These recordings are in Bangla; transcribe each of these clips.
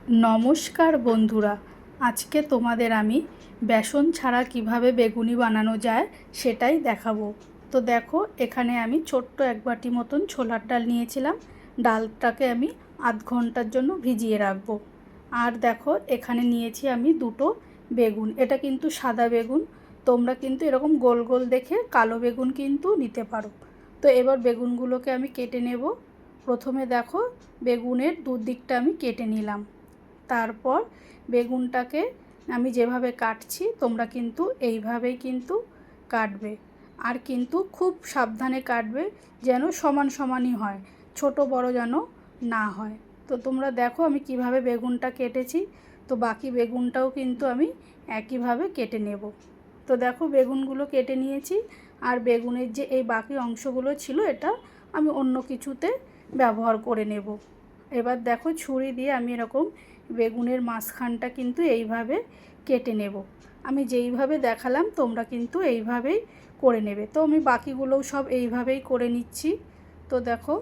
নমস্কার বন্ধুরা, আজকে তোমাদের আমি বেসন ছাড়া কিভাবে বেগুনি বানানো যায় সেটাই দেখাবো। তো দেখো, এখানে আমি ছোট্ট এক বাটি মতন ছোলার ডাল নিয়েছিলাম। ডালটাকে আমি আধ ঘন্টার জন্য ভিজিয়ে রাখবো। আর দেখো, এখানে নিয়েছি আমি দুটো বেগুন। এটা কিন্তু সাদা বেগুন, তোমরা কিন্তু এরকম গোল গোল দেখে কালো বেগুন কিন্তু নিতে পারো। তো এবার বেগুনগুলোকে আমি কেটে নেব। প্রথমে দেখো, বেগুনের দুদিকটা আমি কেটে নিলাম। তারপর বেগুনটাকে আমি যেভাবে কাটছি তোমরা কিন্তু এইভাবেই কিন্তু কাটবে। আর কিন্তু খুব সাবধানে কাটবে, যেন সমান সমানই হয়, ছোট বড় যেন না হয়। তো তোমরা দেখো আমি কিভাবে বেগুনটা কেটেছি। তো বাকি বেগুনটাও কিন্তু আমি একইভাবে কেটে নেব। তো দেখো, বেগুনগুলো কেটে নিয়েছি। আর বেগুনের যে এই বাকি অংশগুলো ছিল, এটা আমি অন্য কিছুতে ব্যবহার করে নেব। এবার দেখো, ছুরি দিয়ে আমি এরকম বেগুনের মাঝখানটা কিন্তু এইভাবে কেটে নেব। আমি যেইভাবে দেখালাম তোমরা কিন্তু এইভাবেই করে নেবে। তো আমি বাকিগুলোও সব এইভাবেই করে নিচ্ছি। তো দেখো,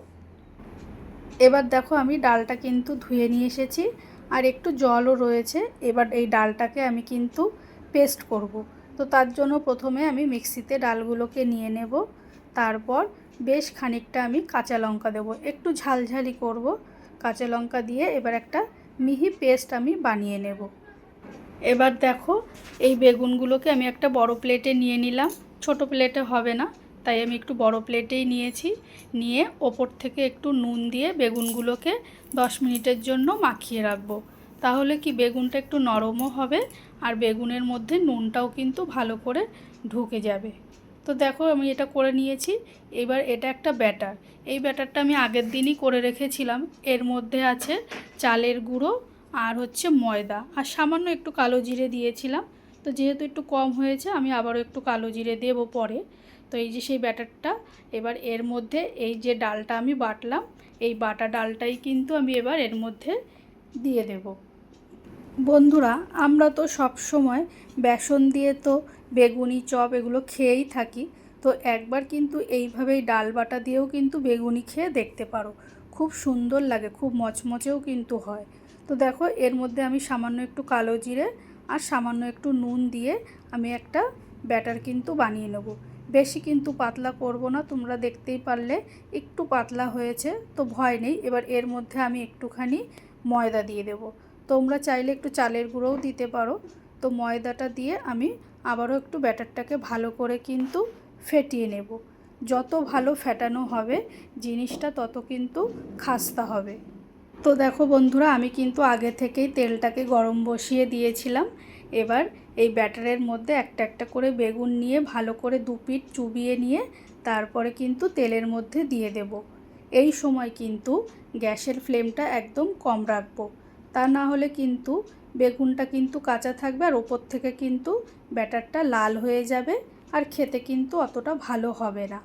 এবার দেখো আমি ডালটা কিন্তু ধুয়ে নিয়ে এসেছি, আর একটু জলও রয়েছে। এবার এই ডালটাকে আমি কিন্তু পেস্ট করব। তো তার জন্য প্রথমে আমি মিক্সিতে ডালগুলোকে নিয়ে নেব। তারপর বেশ খানিকটা আমি কাঁচা লঙ্কা দেব, একটু ঝালঝালি করব। কাঁচা লঙ্কা দিয়ে এবার একটা মিহি পেস্ট আমি বানিয়ে নেব। এবার দেখো, এই বেগুনগুলোকে আমি একটা বড় প্লেটে নিয়ে নিলাম। ছোট প্লেটে হবে না, তাই আমি একটু বড় প্লেটেই নিয়েছি। নিয়ে ওপর থেকে একটু নুন দিয়ে বেগুনগুলোকে 10 মিনিটের জন্য মাখিয়ে রাখবো। তাহলে কি বেগুনটা একটু নরমও হবে, আর বেগুনের মধ্যে নুনটাও কিন্তু ভালো করে ঢুকে যাবে। তো দেখো, আমি এটা করে নিয়েছি। এবার এটা একটা ব্যাটার। এই ব্যাটারটা আমি আগের দিনই করে রেখেছিলাম। এর মধ্যে আছে চালের গুঁড়ো, আর হচ্ছে ময়দা, আর সামান্য একটু কালো জিরে দিয়েছিলাম। তো যেহেতু একটু কম হয়েছে, আমি আবারও একটু কালো জিরে দেব পরে। তো এই যে সেই ব্যাটারটা, এবার এর মধ্যে এই যে ডালটা আমি বাটলাম, এই বাটা ডালটাই কিন্তু আমি এবার এর মধ্যে দিয়ে দেব। বন্ধুরা, আমরা তো সব সময় বেসন দিয়ে তো বেগুনি চপ এগুলো খেয়েই থাকি। তো একবার কিন্তু এইভাবেই ডাল বাটা দিয়েও কিন্তু বেগুনি খেয়ে দেখতে পারো। খুব সুন্দর লাগে, খুব মচমচেও কিন্তু হয়। তো দেখো, এর মধ্যে আমি সামান্য একটু কালো জিরে আর সামান্য একটু নুন দিয়ে আমি একটা ব্যাটার কিন্তু বানিয়ে নেব। বেশি কিন্তু পাতলা করব না, তোমরা দেখতেই পারলে একটু পাতলা হয়েছে। তো ভয় নেই। এবার এর মধ্যে আমি একটুখানি ময়দা দিয়ে দেব। তোমরা চাইলে একটু চালের গুঁড়োও দিতে পারো। তো ময়দাটা দিয়ে আমি আবারও একটু ব্যাটারটাকে ভালো করে কিন্তু ফেটিয়ে নেব। যত ভালো ফেটানো হবে জিনিসটা, তত কিন্তু খাস্তা হবে। তো দেখো বন্ধুরা, আমি কিন্তু আগে থেকেই তেলটাকে গরম বসিয়ে দিয়েছিলাম। এবার এই ব্যাটারের মধ্যে একটা একটা করে বেগুন নিয়ে ভালো করে দুপিঠ চুবিয়ে নিয়ে তারপরে কিন্তু তেলের মধ্যে দিয়ে দেব। এই সময় কিন্তু গ্যাসের ফ্লেমটা একদম কম রাখবো। তা না হলে কিন্তু বেগুনটা কিন্তু কাঁচা থাকবে, আর ওপর থেকে কিন্তু ব্যাটারটা লাল হয়ে যাবে, আর খেতে কিন্তু অতটা ভালো হবে না।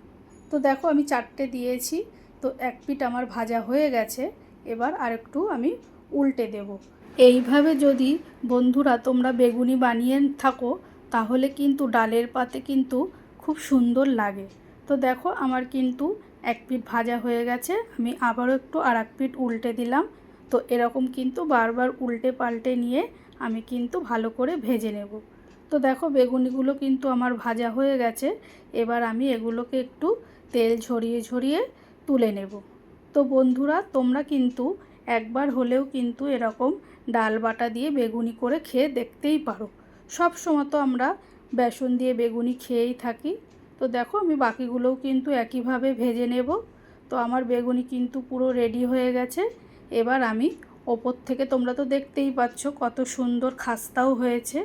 তো দেখো, আমি 4টে দিয়েছি। তো এক পিঠ আমার ভাজা হয়ে গেছে। এবার আরেকটু আমি উল্টে দেব। এইভাবে যদি বন্ধুরা তোমরা বেগুনি বানিয়ে থাকো, তাহলে কিন্তু ডালের পাতে কিন্তু খুব সুন্দর লাগে। তো দেখো, আমার কিন্তু এক পিঠ ভাজা হয়ে গেছে। আমি আবারও একটু আর এক পিঠ উল্টে দিলাম। তো এরকম কিন্তু বারবার উল্টে পাল্টে নিয়ে আমি কিন্তু ভালো করে ভেজে নেব। তো দেখো, বেগুনিগুলো কিন্তু আমার ভাজা হয়ে গেছে। এবার আমি এগুলোকে একটু তেল ঝরিয়ে ঝরিয়ে তুলে নেব। তো বন্ধুরা, তোমরা কিন্তু একবার হলেও কিন্তু এরকম ডাল বাটা দিয়ে বেগুনি করে খেয়ে দেখতেই পারো। সব সময় তো আমরা বেসন দিয়ে বেগুনি খেয়েই থাকি। তো দেখো, আমি বাকিগুলোও কিন্তু একইভাবে ভেজে নেব। তো আমার বেগুনি কিন্তু পুরো রেডি হয়ে গেছে। এবার আমি ওপর থেকে, তোমরা তো দেখতেই পাচ্ছ কত সুন্দর খাস্তাও হয়েছে।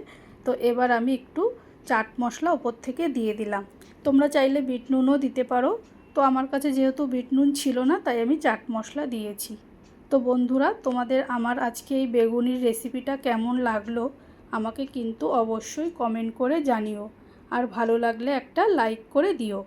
তো এবার আমি একটু চাট মশলা ওপর থেকে দিয়ে দিলাম। তোমরা চাইলে বিট নুনও দিতে পারো। তো আমার কাছে যেহেতু বিট নুন ছিল না, তাই আমি চাট মশলা দিয়েছি। তো বন্ধুরা, তোমাদের আমার আজকে এই বেগুনির রেসিপিটা কেমন লাগলো আমাকে কিন্তু অবশ্যই কমেন্ট করে জানিও। আর ভালো লাগলে একটা লাইক করে দিও।